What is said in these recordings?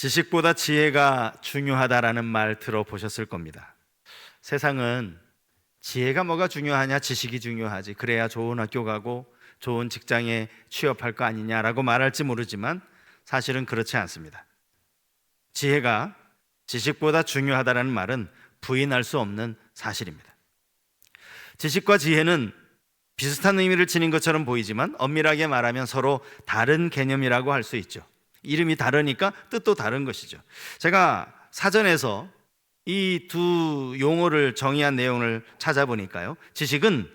지식보다 지혜가 중요하다라는 말 들어보셨을 겁니다. 세상은 지혜가 뭐가 중요하냐, 지식이 중요하지, 그래야 좋은 학교 가고 좋은 직장에 취업할 거 아니냐라고 말할지 모르지만 사실은 그렇지 않습니다. 지혜가 지식보다 중요하다라는 말은 부인할 수 없는 사실입니다. 지식과 지혜는 비슷한 의미를 지닌 것처럼 보이지만 엄밀하게 말하면 서로 다른 개념이라고 할 수 있죠. 이름이 다르니까 뜻도 다른 것이죠. 제가 사전에서 이 두 용어를 정의한 내용을 찾아보니까요, 지식은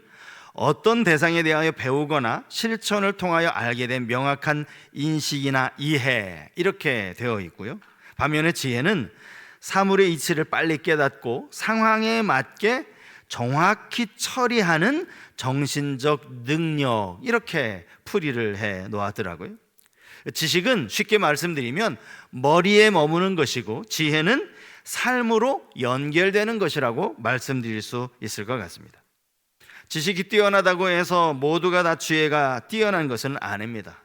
어떤 대상에 대하여 배우거나 실천을 통하여 알게 된 명확한 인식이나 이해, 이렇게 되어 있고요. 반면에 지혜는 사물의 이치를 빨리 깨닫고 상황에 맞게 정확히 처리하는 정신적 능력, 이렇게 풀이를 해 놓았더라고요. 지식은 쉽게 말씀드리면 머리에 머무는 것이고, 지혜는 삶으로 연결되는 것이라고 말씀드릴 수 있을 것 같습니다. 지식이 뛰어나다고 해서 모두가 다 지혜가 뛰어난 것은 아닙니다.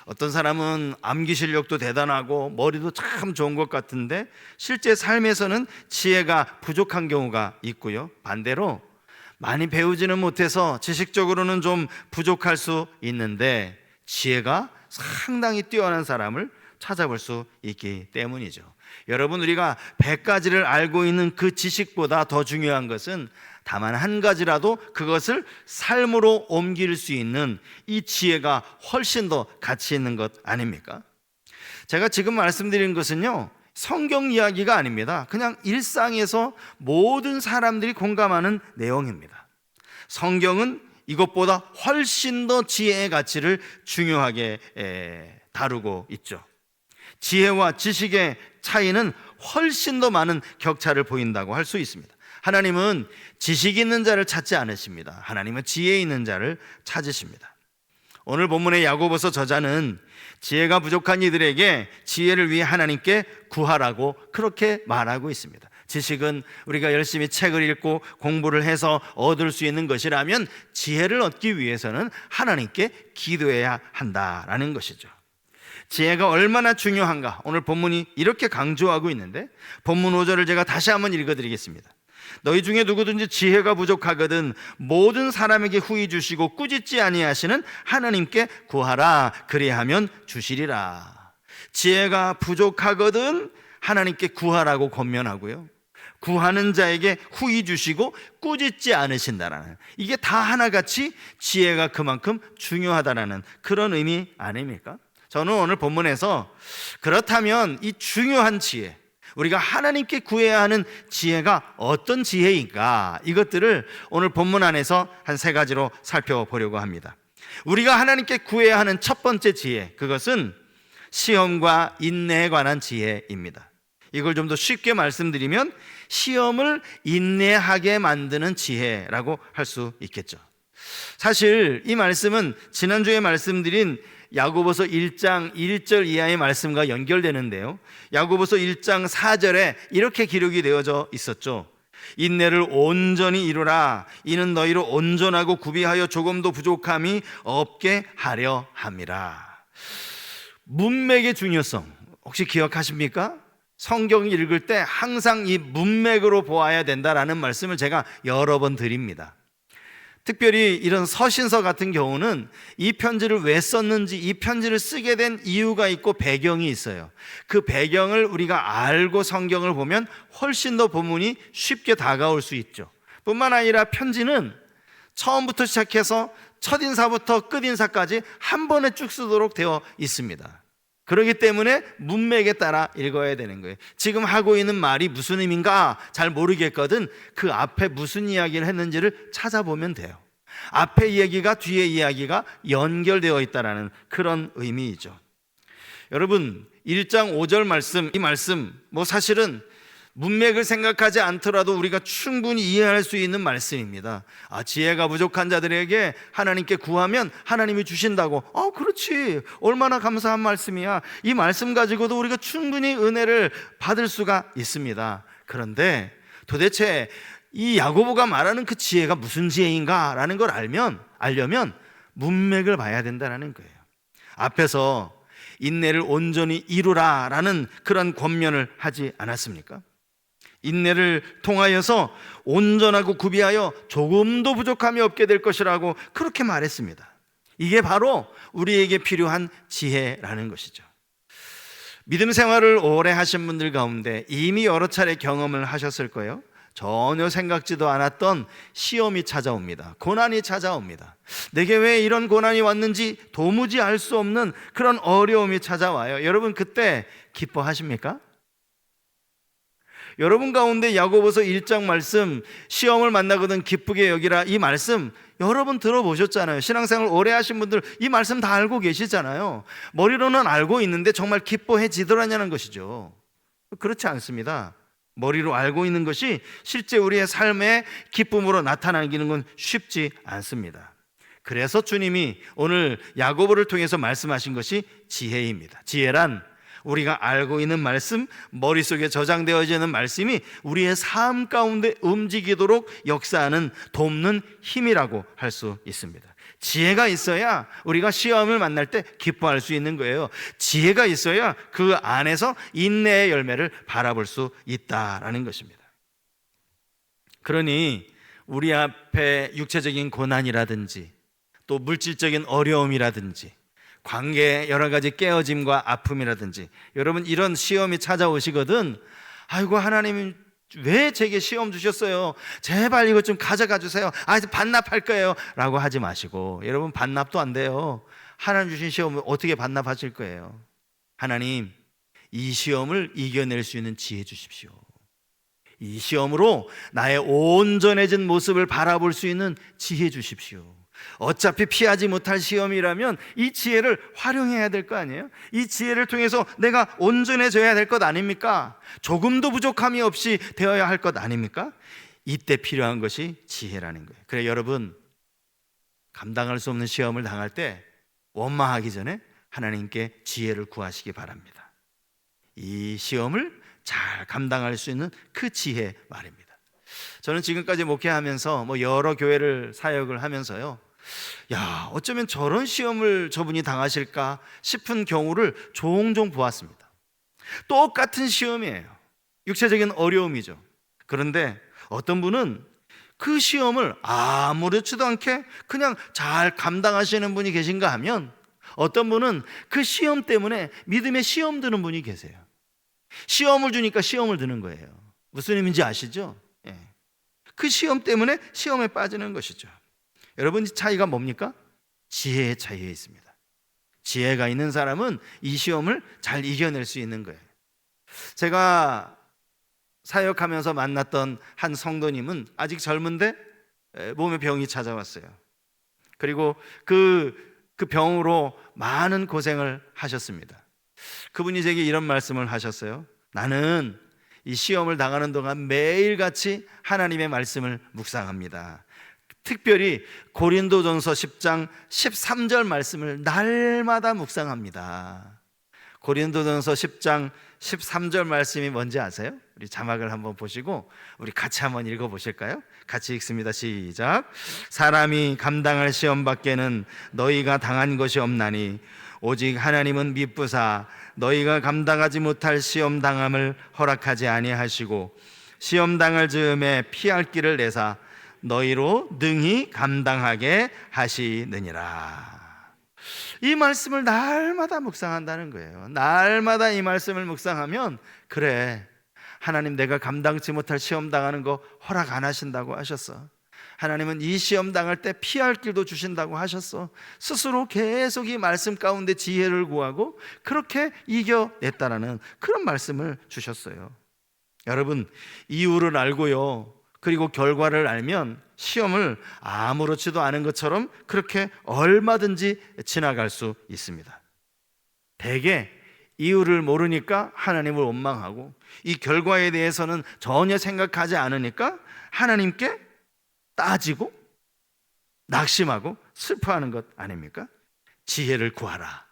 어떤 사람은 암기 실력도 대단하고 머리도 참 좋은 것 같은데 실제 삶에서는 지혜가 부족한 경우가 있고요. 반대로 많이 배우지는 못해서 지식적으로는 좀 부족할 수 있는데 지혜가 상당히 뛰어난 사람을 찾아볼 수 있기 때문이죠. 여러분, 우리가 100가지를 알고 있는 그 지식보다 더 중요한 것은 다만 한 가지라도 그것을 삶으로 옮길 수 있는 이 지혜가 훨씬 더 가치 있는 것 아닙니까? 제가 지금 말씀드린 것은요, 성경 이야기가 아닙니다. 그냥 일상에서 모든 사람들이 공감하는 내용입니다. 성경은 이것보다 훨씬 더 지혜의 가치를 중요하게 다루고 있죠. 지혜와 지식의 차이는 훨씬 더 많은 격차를 보인다고 할 수 있습니다. 하나님은 지식 있는 자를 찾지 않으십니다. 하나님은 지혜 있는 자를 찾으십니다. 오늘 본문의 야고보서 저자는 지혜가 부족한 이들에게 지혜를 위해 하나님께 구하라고 그렇게 말하고 있습니다. 지식은 우리가 열심히 책을 읽고 공부를 해서 얻을 수 있는 것이라면 지혜를 얻기 위해서는 하나님께 기도해야 한다라는 것이죠. 지혜가 얼마나 중요한가, 오늘 본문이 이렇게 강조하고 있는데 본문 5절을 제가 다시 한번 읽어드리겠습니다. 너희 중에 누구든지 지혜가 부족하거든 모든 사람에게 후히 주시고 꾸짖지 아니하시는 하나님께 구하라, 그리하면 주시리라. 지혜가 부족하거든 하나님께 구하라고 권면하고요, 구하는 자에게 후히 주시고 꾸짖지 않으신다라는, 이게 다 하나같이 지혜가 그만큼 중요하다라는 그런 의미 아닙니까? 저는 오늘 본문에서 그렇다면 이 중요한 지혜, 우리가 하나님께 구해야 하는 지혜가 어떤 지혜인가, 이것들을 오늘 본문 안에서 한 3가지로 살펴보려고 합니다. 우리가 하나님께 구해야 하는 첫 번째 지혜, 그것은 시험과 인내에 관한 지혜입니다. 이걸 좀 더 쉽게 말씀드리면 시험을 인내하게 만드는 지혜라고 할 수 있겠죠. 사실 이 말씀은 지난주에 말씀드린 야고보서 1장 1절 이하의 말씀과 연결되는데요, 야고보서 1장 4절에 이렇게 기록이 되어져 있었죠. 인내를 온전히 이루라, 이는 너희로 온전하고 구비하여 조금도 부족함이 없게 하려 함이라. 문맥의 중요성 혹시 기억하십니까? 성경 읽을 때 항상 이 문맥으로 보아야 된다라는 말씀을 제가 여러 번 드립니다. 특별히 이런 서신서 같은 경우는 이 편지를 왜 썼는지, 이 편지를 쓰게 된 이유가 있고 배경이 있어요. 그 배경을 우리가 알고 성경을 보면 훨씬 더 본문이 쉽게 다가올 수 있죠. 뿐만 아니라 편지는 처음부터 시작해서 첫인사부터 끝인사까지 한 번에 쭉 쓰도록 되어 있습니다. 그렇기 때문에 문맥에 따라 읽어야 되는 거예요. 지금 하고 있는 말이 무슨 의미인가 잘 모르겠거든 그 앞에 무슨 이야기를 했는지를 찾아보면 돼요. 앞에 이야기가 뒤에 이야기가 연결되어 있다는 그런 의미이죠. 여러분, 1장 5절 말씀, 이 말씀 사실은 문맥을 생각하지 않더라도 우리가 충분히 이해할 수 있는 말씀입니다. 지혜가 부족한 자들에게 하나님께 구하면 하나님이 주신다고. 그렇지, 얼마나 감사한 말씀이야. 이 말씀 가지고도 우리가 충분히 은혜를 받을 수가 있습니다. 그런데 도대체 이 야고보가 말하는 그 지혜가 무슨 지혜인가 라는 걸 알려면 문맥을 봐야 된다는 거예요. 앞에서 인내를 온전히 이루라라는 그런 권면을 하지 않았습니까? 인내를 통하여서 온전하고 구비하여 조금도 부족함이 없게 될 것이라고 그렇게 말했습니다. 이게 바로 우리에게 필요한 지혜라는 것이죠. 믿음 생활을 오래 하신 분들 가운데 이미 여러 차례 경험을 하셨을 거예요. 전혀 생각지도 않았던 시험이 찾아옵니다. 고난이 찾아옵니다. 내게 왜 이런 고난이 왔는지 도무지 알 수 없는 그런 어려움이 찾아와요. 여러분 그때 기뻐하십니까? 여러분 가운데 야고보서 1장 말씀, 시험을 만나거든 기쁘게 여기라, 이 말씀 여러분 들어보셨잖아요. 신앙생활 오래 하신 분들 이 말씀 다 알고 계시잖아요. 머리로는 알고 있는데 정말 기뻐해지더라냐는 것이죠. 그렇지 않습니다. 머리로 알고 있는 것이 실제 우리의 삶의 기쁨으로 나타나기는 건 쉽지 않습니다. 그래서 주님이 오늘 야고보를 통해서 말씀하신 것이 지혜입니다. 지혜란 우리가 알고 있는 말씀, 머릿속에 저장되어지는 말씀이 우리의 삶 가운데 움직이도록 역사하는 돕는 힘이라고 할 수 있습니다. 지혜가 있어야 우리가 시험을 만날 때 기뻐할 수 있는 거예요. 지혜가 있어야 그 안에서 인내의 열매를 바라볼 수 있다라는 것입니다. 그러니 우리 앞에 육체적인 고난이라든지 또 물질적인 어려움이라든지 관계의 여러 가지 깨어짐과 아픔이라든지, 여러분 이런 시험이 찾아오시거든 아이고 하나님 왜 제게 시험 주셨어요? 제발 이것 좀 가져가 주세요. 반납할 거예요 라고 하지 마시고, 여러분 반납도 안 돼요. 하나님 주신 시험을 어떻게 반납하실 거예요? 하나님 이 시험을 이겨낼 수 있는 지혜 주십시오. 이 시험으로 나의 온전해진 모습을 바라볼 수 있는 지혜 주십시오. 어차피 피하지 못할 시험이라면 이 지혜를 활용해야 될 거 아니에요? 이 지혜를 통해서 내가 온전해져야 될 것 아닙니까? 조금도 부족함이 없이 되어야 할 것 아닙니까? 이때 필요한 것이 지혜라는 거예요. 그래 여러분, 감당할 수 없는 시험을 당할 때 원망하기 전에 하나님께 지혜를 구하시기 바랍니다. 이 시험을 잘 감당할 수 있는 그 지혜 말입니다. 저는 지금까지 목회하면서 여러 교회를 사역을 하면서요, 야, 어쩌면 저런 시험을 저분이 당하실까 싶은 경우를 종종 보았습니다. 똑같은 시험이에요. 육체적인 어려움이죠. 그런데 어떤 분은 그 시험을 아무렇지도 않게 그냥 잘 감당하시는 분이 계신가 하면, 어떤 분은 그 시험 때문에 믿음에 시험 드는 분이 계세요. 시험을 주니까 시험을 드는 거예요. 무슨 의미인지 아시죠? 그 시험 때문에 시험에 빠지는 것이죠. 여러분, 차이가 뭡니까? 지혜의 차이에 있습니다. 지혜가 있는 사람은 이 시험을 잘 이겨낼 수 있는 거예요. 제가 사역하면서 만났던 한 성도님은 아직 젊은데 몸에 병이 찾아왔어요. 그리고 그 병으로 많은 고생을 하셨습니다. 그분이 제게 이런 말씀을 하셨어요. 나는 이 시험을 당하는 동안 매일같이 하나님의 말씀을 묵상합니다. 특별히 고린도전서 10장 13절 말씀을 날마다 묵상합니다. 고린도전서 10장 13절 말씀이 뭔지 아세요? 우리 자막을 한번 보시고 우리 같이 한번 읽어보실까요? 같이 읽습니다. 시작. 사람이 감당할 시험 밖에는 너희가 당한 것이 없나니 오직 하나님은 미쁘사 너희가 감당하지 못할 시험 당함을 허락하지 아니하시고 시험 당할 즈음에 피할 길을 내사 너희로 능히 감당하게 하시느니라. 이 말씀을 날마다 묵상한다는 거예요. 날마다 이 말씀을 묵상하면, 그래, 하나님 내가 감당치 못할 시험 당하는 거 허락 안 하신다고 하셨어. 하나님은 이 시험 당할 때 피할 길도 주신다고 하셨어. 스스로 계속 이 말씀 가운데 지혜를 구하고 그렇게 이겨냈다라는 그런 말씀을 주셨어요. 여러분, 이유를 알고요, 그리고 결과를 알면 시험을 아무렇지도 않은 것처럼 그렇게 얼마든지 지나갈 수 있습니다. 대개 이유를 모르니까 하나님을 원망하고 이 결과에 대해서는 전혀 생각하지 않으니까 하나님께 따지고 낙심하고 슬퍼하는 것 아닙니까? 지혜를 구하라.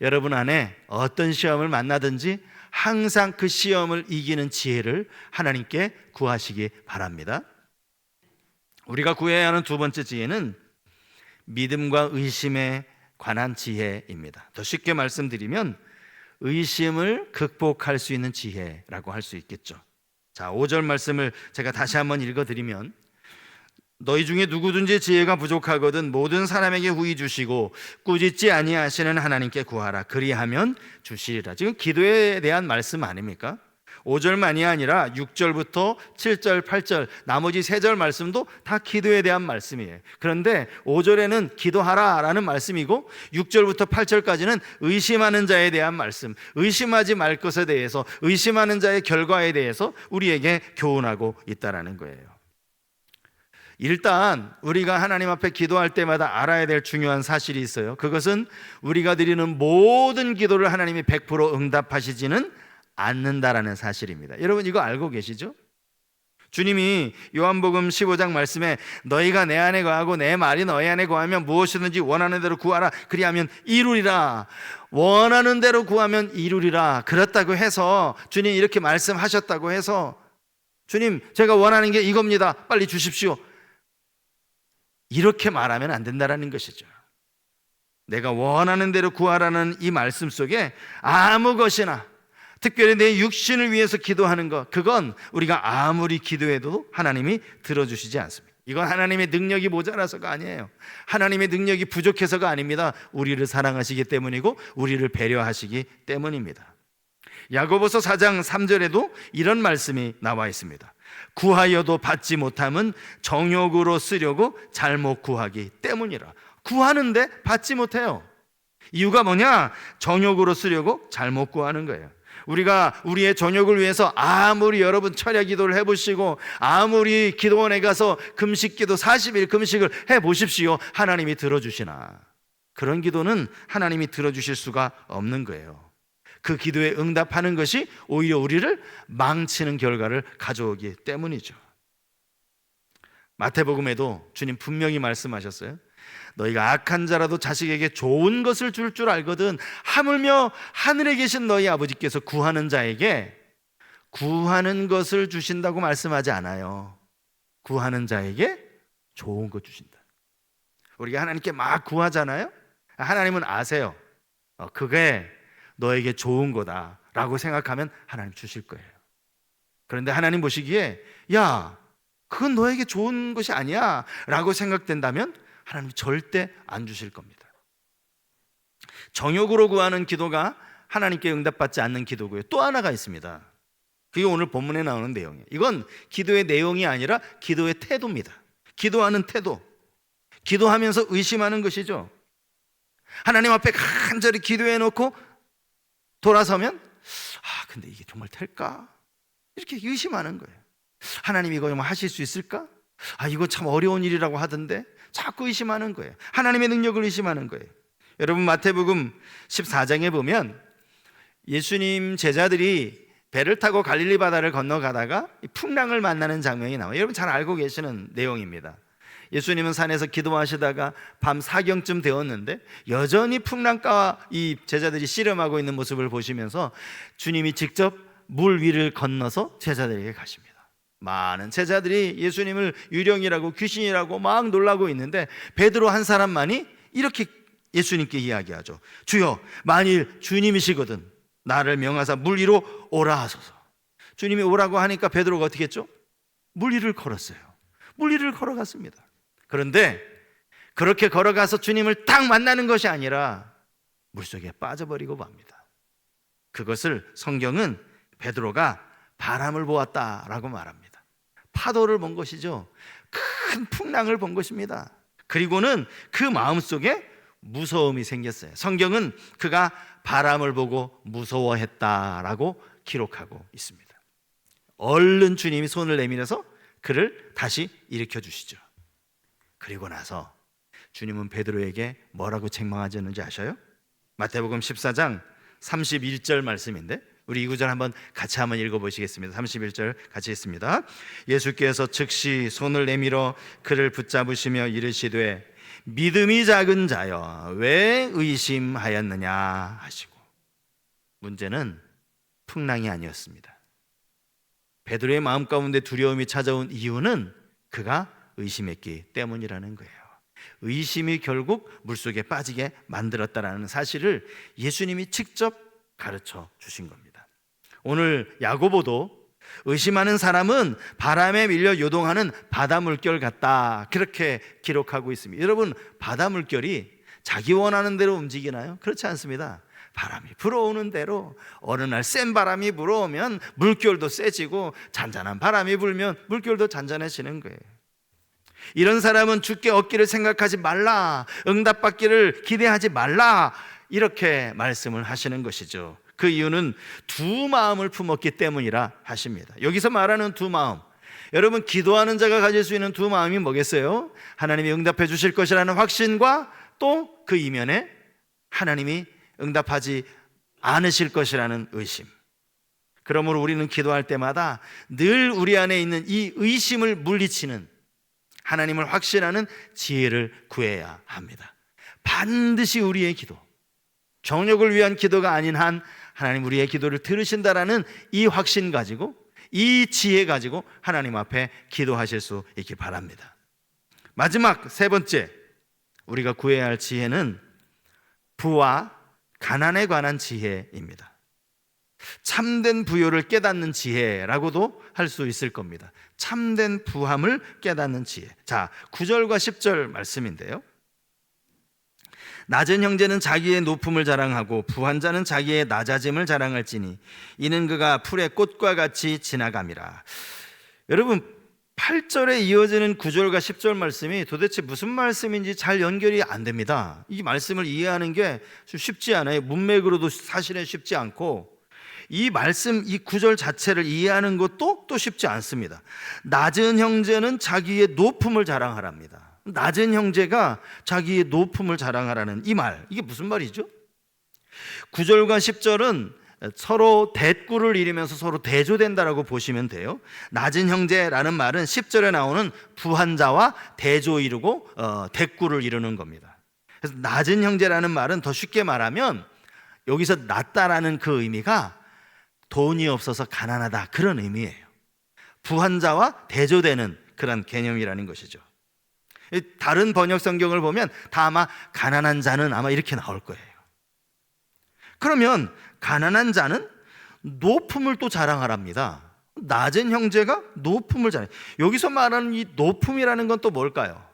여러분 안에 어떤 시험을 만나든지 항상 그 시험을 이기는 지혜를 하나님께 구하시기 바랍니다. 우리가 구해야 하는 두 번째 지혜는 믿음과 의심의 관한 지혜입니다. 더 쉽게 말씀드리면 의심을 극복할 수 있는 지혜라고 할 수 있겠죠. 자, 5절 말씀을 제가 다시 한번 읽어드리면, 너희 중에 누구든지 지혜가 부족하거든 모든 사람에게 후히 주시고 꾸짖지 아니하시는 하나님께 구하라. 그리하면 주시리라. 지금 기도에 대한 말씀 아닙니까? 5절만이 아니라 6절부터 7절, 8절 나머지 3절 말씀도 다 기도에 대한 말씀이에요. 그런데 5절에는 기도하라라는 말씀이고 6절부터 8절까지는 의심하는 자에 대한 말씀, 의심하지 말 것에 대해서, 의심하는 자의 결과에 대해서 우리에게 교훈하고 있다라는 거예요. 일단 우리가 하나님 앞에 기도할 때마다 알아야 될 중요한 사실이 있어요. 그것은 우리가 드리는 모든 기도를 하나님이 100% 응답하시지는 않는다라는 사실입니다. 여러분 이거 알고 계시죠? 주님이 요한복음 15장 말씀에 너희가 내 안에 거하고 내 말이 너희 안에 거하면 무엇이든지 원하는 대로 구하라. 그리하면 이루리라. 원하는 대로 구하면 이루리라. 그렇다고 해서 주님 이렇게 말씀하셨다고 해서 주님 제가 원하는 게 이겁니다. 빨리 주십시오. 이렇게 말하면 안 된다라는 것이죠. 내가 원하는 대로 구하라는 이 말씀 속에 아무 것이나, 특별히 내 육신을 위해서 기도하는 것, 그건 우리가 아무리 기도해도 하나님이 들어주시지 않습니다. 이건 하나님의 능력이 모자라서가 아니에요. 하나님의 능력이 부족해서가 아닙니다. 우리를 사랑하시기 때문이고 우리를 배려하시기 때문입니다. 야고보서 4장 3절에도 이런 말씀이 나와 있습니다. 구하여도 받지 못함은 정욕으로 쓰려고 잘못 구하기 때문이라. 구하는데 받지 못해요. 이유가 뭐냐? 정욕으로 쓰려고 잘못 구하는 거예요. 우리가 우리의 정욕을 위해서 아무리 여러분 철야 기도를 해보시고 아무리 기도원에 가서 금식기도 40일 금식을 해보십시오. 하나님이 들어주시나? 그런 기도는 하나님이 들어주실 수가 없는 거예요. 그 기도에 응답하는 것이 오히려 우리를 망치는 결과를 가져오기 때문이죠. 마태복음에도 주님 분명히 말씀하셨어요. 너희가 악한 자라도 자식에게 좋은 것을 줄 줄 알거든 하물며 하늘에 계신 너희 아버지께서 구하는 자에게 구하는 것을 주신다고 말씀하지 않아요. 구하는 자에게 좋은 것 주신다. 우리가 하나님께 막 구하잖아요. 하나님은 아세요. 그게 너에게 좋은 거다라고 생각하면 하나님 주실 거예요. 그런데 하나님 보시기에 야, 그건 너에게 좋은 것이 아니야 라고 생각된다면 하나님 절대 안 주실 겁니다. 정욕으로 구하는 기도가 하나님께 응답받지 않는 기도고요. 또 하나가 있습니다. 그게 오늘 본문에 나오는 내용이에요. 이건 기도의 내용이 아니라 기도의 태도입니다. 기도하는 태도. 기도하면서 의심하는 것이죠. 하나님 앞에 간절히 기도해 놓고 돌아서면 근데 이게 정말 될까? 이렇게 의심하는 거예요. 하나님 이거 정말 하실 수 있을까? 이거 참 어려운 일이라고 하던데 자꾸 의심하는 거예요. 하나님의 능력을 의심하는 거예요. 여러분 마태복음 14장에 보면 예수님 제자들이 배를 타고 갈릴리 바다를 건너가다가 풍랑을 만나는 장면이 나와요. 여러분 잘 알고 계시는 내용입니다. 예수님은 산에서 기도하시다가 밤 4경쯤 되었는데 여전히 풍랑가와 이 제자들이 씨름하고 있는 모습을 보시면서 주님이 직접 물 위를 건너서 제자들에게 가십니다. 많은 제자들이 예수님을 유령이라고 귀신이라고 막 놀라고 있는데 베드로 한 사람만이 이렇게 예수님께 이야기하죠. 주여, 만일 주님이시거든 나를 명하사 물 위로 오라 하소서. 주님이 오라고 하니까 베드로가 어떻게 했죠? 물 위를 걸었어요. 물 위를 걸어갔습니다. 그런데 그렇게 걸어가서 주님을 딱 만나는 것이 아니라 물속에 빠져버리고 맙니다. 그것을 성경은 베드로가 바람을 보았다라고 말합니다. 파도를 본 것이죠. 큰 풍랑을 본 것입니다. 그리고는 그 마음속에 무서움이 생겼어요. 성경은 그가 바람을 보고 무서워했다라고 기록하고 있습니다. 얼른 주님이 손을 내밀어서 그를 다시 일으켜 주시죠. 그리고 나서 주님은 베드로에게 뭐라고 책망하셨는지 아셔요? 마태복음 14장 31절 말씀인데 우리 이 구절 한번 같이 한번 읽어보시겠습니다. 31절 같이 읽습니다. 예수께서 즉시 손을 내밀어 그를 붙잡으시며 이르시되 믿음이 작은 자여 왜 의심하였느냐 하시고. 문제는 풍랑이 아니었습니다. 베드로의 마음 가운데 두려움이 찾아온 이유는 그가 의심했기 때문이라는 거예요. 의심이 결국 물속에 빠지게 만들었다라는 사실을 예수님이 직접 가르쳐 주신 겁니다. 오늘 야고보도 의심하는 사람은 바람에 밀려 요동하는 바다 물결 같다, 그렇게 기록하고 있습니다. 여러분, 바다 물결이 자기 원하는 대로 움직이나요? 그렇지 않습니다. 바람이 불어오는 대로, 어느 날 센 바람이 불어오면 물결도 세지고, 잔잔한 바람이 불면 물결도 잔잔해지는 거예요. 이런 사람은 주께 얻기를 생각하지 말라, 응답받기를 기대하지 말라, 이렇게 말씀을 하시는 것이죠. 그 이유는 두 마음을 품었기 때문이라 하십니다. 여기서 말하는 두 마음, 여러분, 기도하는 자가 가질 수 있는 두 마음이 뭐겠어요? 하나님이 응답해 주실 것이라는 확신과 또 그 이면에 하나님이 응답하지 않으실 것이라는 의심. 그러므로 우리는 기도할 때마다 늘 우리 안에 있는 이 의심을 물리치는, 하나님을 확신하는 지혜를 구해야 합니다. 반드시 우리의 기도, 정욕을 위한 기도가 아닌 한 하나님 우리의 기도를 들으신다라는 이 확신 가지고, 이 지혜 가지고 하나님 앞에 기도하실 수 있길 바랍니다. 마지막 세 번째, 우리가 구해야 할 지혜는 부와 가난에 관한 지혜입니다. 참된 부요를 깨닫는 지혜라고도 할 수 있을 겁니다. 참된 부함을 깨닫는 지혜. 자, 9절과 10절 말씀인데요. 낮은 형제는 자기의 높음을 자랑하고 부한 자는 자기의 낮아짐을 자랑할지니 이는 그가 풀의 꽃과 같이 지나감이라. 여러분, 8절에 이어지는 9절과 10절 말씀이 도대체 무슨 말씀인지 잘 연결이 안 됩니다. 이 말씀을 이해하는 게 쉽지 않아요. 문맥으로도 사실은 쉽지 않고, 이 말씀, 이 9절 자체를 이해하는 것도 또 쉽지 않습니다. 낮은 형제는 자기의 높음을 자랑하랍니다. 낮은 형제가 자기의 높음을 자랑하라는 이 말, 이게 무슨 말이죠? 9절과 10절은 서로 대꾸를 이루면서 서로 대조된다라고 보시면 돼요. 낮은 형제라는 말은 10절에 나오는 부한 자와 대조 이루고 대꾸를 이루는 겁니다. 그래서 낮은 형제라는 말은 더 쉽게 말하면 여기서 낮다라는 그 의미가 돈이 없어서 가난하다, 그런 의미예요. 부한 자와 대조되는 그런 개념이라는 것이죠. 다른 번역 성경을 보면 다 아마 가난한 자는 아마 이렇게 나올 거예요. 그러면 가난한 자는 높음을 또 자랑하랍니다. 낮은 형제가 높음을 자랑. 여기서 말하는 이 높음이라는 건 또 뭘까요?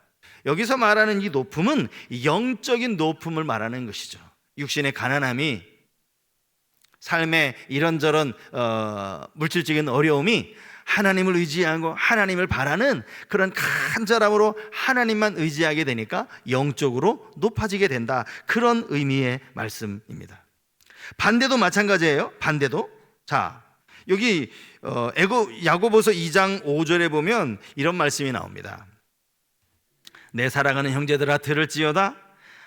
여기서 말하는 이 높음은 영적인 높음을 말하는 것이죠. 육신의 가난함이, 삶의 이런저런 물질적인 어려움이 하나님을 의지하고 하나님을 바라는 그런 간절함으로 하나님만 의지하게 되니까 영적으로 높아지게 된다, 그런 의미의 말씀입니다. 반대도 마찬가지예요. 반대도, 자, 여기 야고보서 2장 5절에 보면 이런 말씀이 나옵니다. 내 사랑하는 형제들아 들을지어다.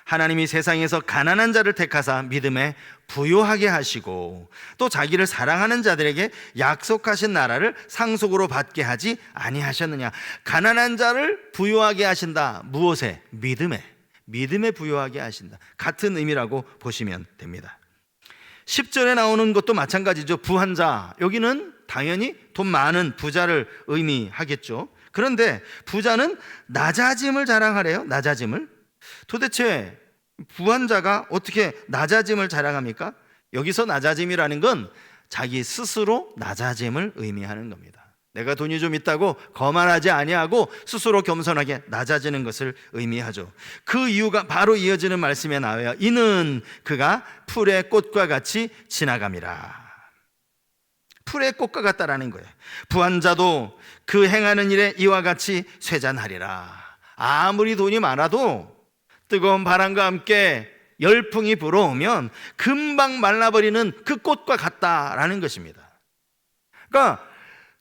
하나님이 세상에서 가난한 자를 택하사 믿음에 부요하게 하시고 또 자기를 사랑하는 자들에게 약속하신 나라를 상속으로 받게 하지 아니하셨느냐. 가난한 자를 부요하게 하신다. 무엇에? 믿음에 부요하게 하신다. 같은 의미라고 보시면 됩니다. 10절에 나오는 것도 마찬가지죠. 부한 자, 여기는 당연히 돈 많은 부자를 의미하겠죠. 그런데 부자는 낮아짐을 자랑하래요. 낮아짐을. 도대체 부한 자가 어떻게 낮아짐을 자랑합니까? 여기서 낮아짐이라는 건 자기 스스로 낮아짐을 의미하는 겁니다. 내가 돈이 좀 있다고 거만하지 아니하고 스스로 겸손하게 낮아지는 것을 의미하죠. 그 이유가 바로 이어지는 말씀에 나와요. 이는 그가 풀의 꽃과 같이 지나감이라. 풀의 꽃과 같다라는 거예요. 부한 자도 그 행하는 일에 이와 같이 쇠잔하리라. 아무리 돈이 많아도 뜨거운 바람과 함께 열풍이 불어오면 금방 말라버리는 그 꽃과 같다라는 것입니다. 그러니까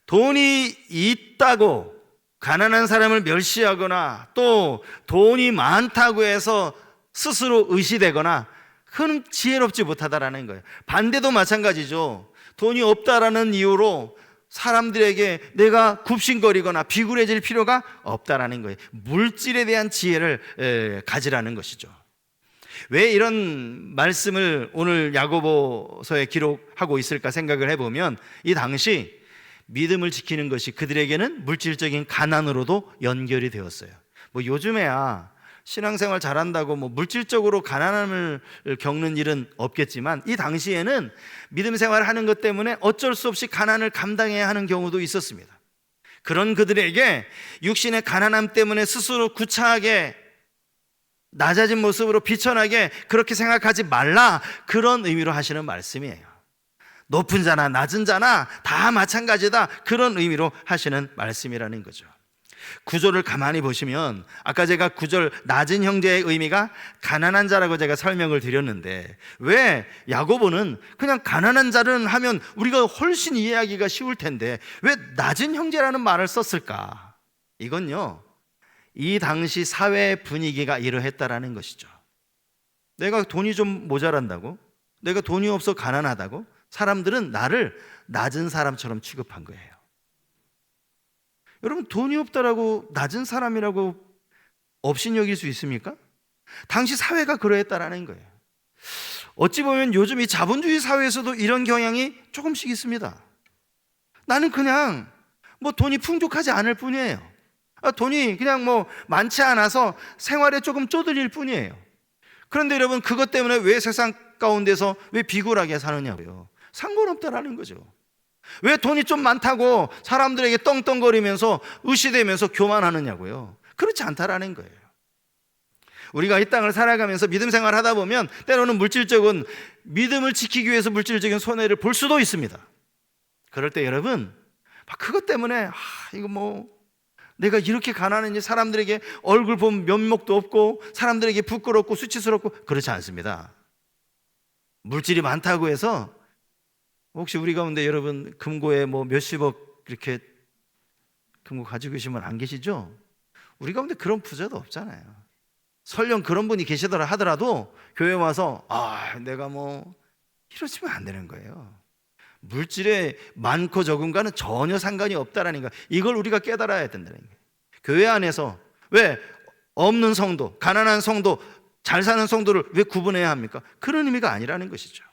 돈이 있다고 가난한 사람을 멸시하거나 또 돈이 많다고 해서 스스로 의시되거나, 그건 지혜롭지 못하다라는 거예요. 반대도 마찬가지죠. 돈이 없다라는 이유로 사람들에게 내가 굽신거리거나 비굴해질 필요가 없다라는 거예요. 물질에 대한 지혜를 가지라는 것이죠. 왜 이런 말씀을 오늘 야고보서에 기록하고 있을까 생각을 해보면, 이 당시 믿음을 지키는 것이 그들에게는 물질적인 가난으로도 연결이 되었어요. 뭐 요즘에야 신앙생활 잘한다고 뭐 물질적으로 가난함을 겪는 일은 없겠지만, 이 당시에는 믿음 생활을 하는 것 때문에 어쩔 수 없이 가난을 감당해야 하는 경우도 있었습니다. 그런 그들에게 육신의 가난함 때문에 스스로 구차하게 낮아진 모습으로 비천하게 그렇게 생각하지 말라, 그런 의미로 하시는 말씀이에요. 높은 자나 낮은 자나 다 마찬가지다, 그런 의미로 하시는 말씀이라는 거죠. 구절을 가만히 보시면 아까 제가 구절 낮은 형제의 의미가 가난한 자라고 제가 설명을 드렸는데, 왜 야고보는 그냥 가난한 자는 하면 우리가 훨씬 이해하기가 쉬울 텐데 왜 낮은 형제라는 말을 썼을까? 이건요, 이 당시 사회 분위기가 이러했다라는 것이죠. 내가 돈이 좀 모자란다고, 내가 돈이 없어 가난하다고 사람들은 나를 낮은 사람처럼 취급한 거예요. 여러분, 돈이 없다라고 낮은 사람이라고 업신여길 수 있습니까? 당시 사회가 그러했다라는 거예요. 어찌 보면 요즘 이 자본주의 사회에서도 이런 경향이 조금씩 있습니다. 나는 그냥 뭐 돈이 풍족하지 않을 뿐이에요. 돈이 그냥 뭐 많지 않아서 생활에 조금 쪼들릴 뿐이에요. 그런데 여러분, 그것 때문에 왜 세상 가운데서 왜 비굴하게 사느냐고요? 상관없다라는 거죠. 왜 돈이 좀 많다고 사람들에게 떵떵거리면서 의시되면서 교만하느냐고요? 그렇지 않다라는 거예요. 우리가 이 땅을 살아가면서 믿음 생활을 하다 보면 때로는 물질적인, 믿음을 지키기 위해서 물질적인 손해를 볼 수도 있습니다. 그럴 때 여러분, 막 그것 때문에 이거 뭐 내가 이렇게 가난한지, 사람들에게 얼굴 보면 면목도 없고 사람들에게 부끄럽고 수치스럽고, 그렇지 않습니다. 물질이 많다고 해서, 혹시 우리 가운데 여러분 금고에 뭐 몇십억 이렇게 금고 가지고 계시면 안 계시죠? 우리 가운데 그런 부자도 없잖아요. 설령 그런 분이 계시더라 하더라도 교회 와서 내가 뭐 이러시면 안 되는 거예요. 물질에 많고 적은가는 전혀 상관이 없다라는 거, 이걸 우리가 깨달아야 된다는 거예요. 교회 안에서 왜 없는 성도, 가난한 성도, 잘 사는 성도를 왜 구분해야 합니까? 그런 의미가 아니라는 것이죠.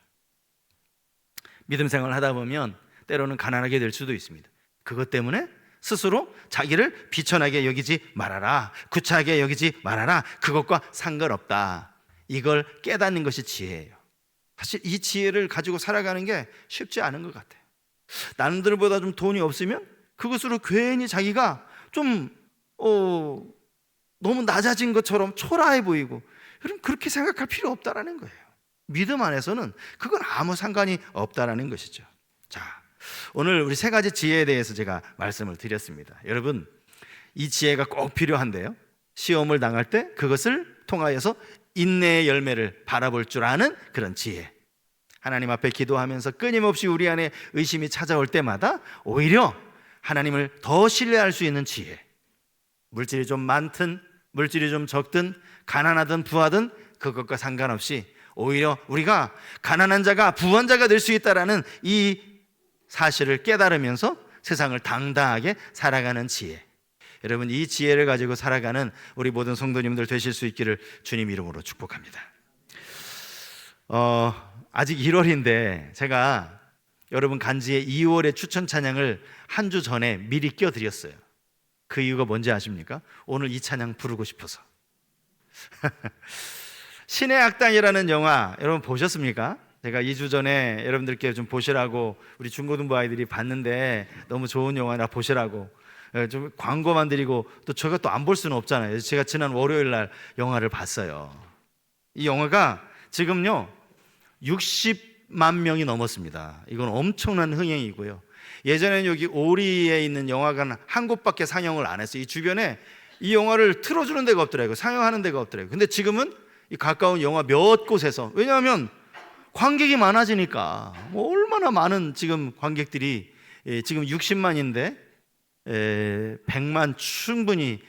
믿음 생활을 하다 보면 때로는 가난하게 될 수도 있습니다. 그것 때문에 스스로 자기를 비천하게 여기지 말아라, 구차하게 여기지 말아라, 그것과 상관없다, 이걸 깨닫는 것이 지혜예요. 사실 이 지혜를 가지고 살아가는 게 쉽지 않은 것 같아요. 남들보다 좀 돈이 없으면 그것으로 괜히 자기가 좀 너무 낮아진 것처럼 초라해 보이고, 여러분 그렇게 생각할 필요 없다라는 거예요. 믿음 안에서는 그건 아무 상관이 없다라는 것이죠. 자, 오늘 우리 세 가지 지혜에 대해서 제가 말씀을 드렸습니다. 여러분, 이 지혜가 꼭 필요한데요, 시험을 당할 때 그것을 통하여서 인내의 열매를 바라볼 줄 아는 그런 지혜, 하나님 앞에 기도하면서 끊임없이 우리 안에 의심이 찾아올 때마다 오히려 하나님을 더 신뢰할 수 있는 지혜, 물질이 좀 많든 물질이 좀 적든 가난하든 부하든 그것과 상관없이 오히려 우리가 가난한 자가 부한 자가 될 수 있다라는 이 사실을 깨달으면서 세상을 당당하게 살아가는 지혜, 여러분 이 지혜를 가지고 살아가는 우리 모든 성도님들 되실 수 있기를 주님 이름으로 축복합니다. 아직 1월인데 제가 여러분 간지의 2월의 추천 찬양을 한 주 전에 미리 껴드렸어요. 그 이유가 뭔지 아십니까? 오늘 이 찬양 부르고 싶어서. 신의 악당이라는 영화 여러분 보셨습니까? 제가 2주 전에 여러분들께 좀 보시라고 우리 중고등부 아이들이 봤는데 너무 좋은 영화라 보시라고 좀 광고만 드리고, 또 제가 또 안 볼 수는 없잖아요. 제가 지난 월요일 날 영화를 봤어요. 이 영화가 지금요 60만 명이 넘었습니다. 이건 엄청난 흥행이고요. 예전에는 여기 오리에 있는 영화관 한 곳밖에 상영을 안 했어요. 이 주변에 이 영화를 틀어주는 데가 없더라고요. 상영하는 데가 없더라고요. 근데 지금은 이 가까운 영화 몇 곳에서, 왜냐하면 관객이 많아지니까, 뭐 얼마나 많은 지금 관객들이, 지금 60만인데 100만 충분히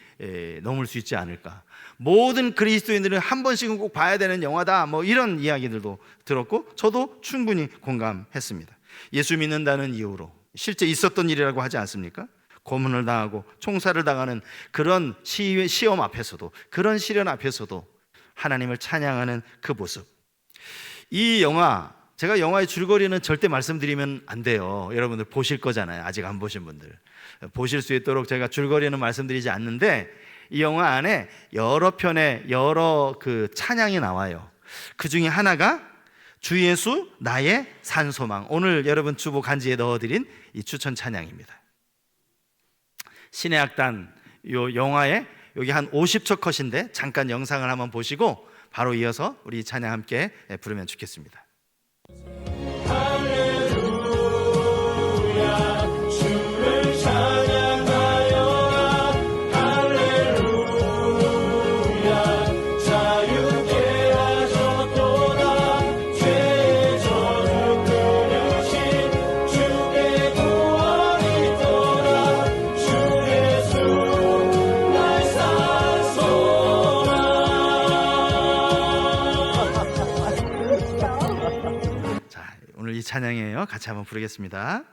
넘을 수 있지 않을까. 모든 그리스도인들은 한 번씩은 꼭 봐야 되는 영화다, 뭐 이런 이야기들도 들었고 저도 충분히 공감했습니다. 예수 믿는다는 이유로 실제 있었던 일이라고 하지 않습니까? 고문을 당하고 총살을 당하는 그런 시험 앞에서도, 그런 시련 앞에서도 하나님을 찬양하는 그 모습. 이 영화, 제가 영화의 줄거리는 절대 말씀드리면 안 돼요. 여러분들 보실 거잖아요. 아직 안 보신 분들 보실 수 있도록 제가 줄거리는 말씀드리지 않는데, 이 영화 안에 여러 편의 여러 그 찬양이 나와요. 그 중에 하나가 주 예수 나의 산소망. 오늘 여러분 주보 간지에 넣어드린 이 추천 찬양입니다. 신의 악단 요 영화에 여기 한 50초 컷인데 잠깐 영상을 한번 보시고 바로 이어서 우리 찬양 함께 부르면 좋겠습니다. 이 찬양이에요. 같이 한번 부르겠습니다.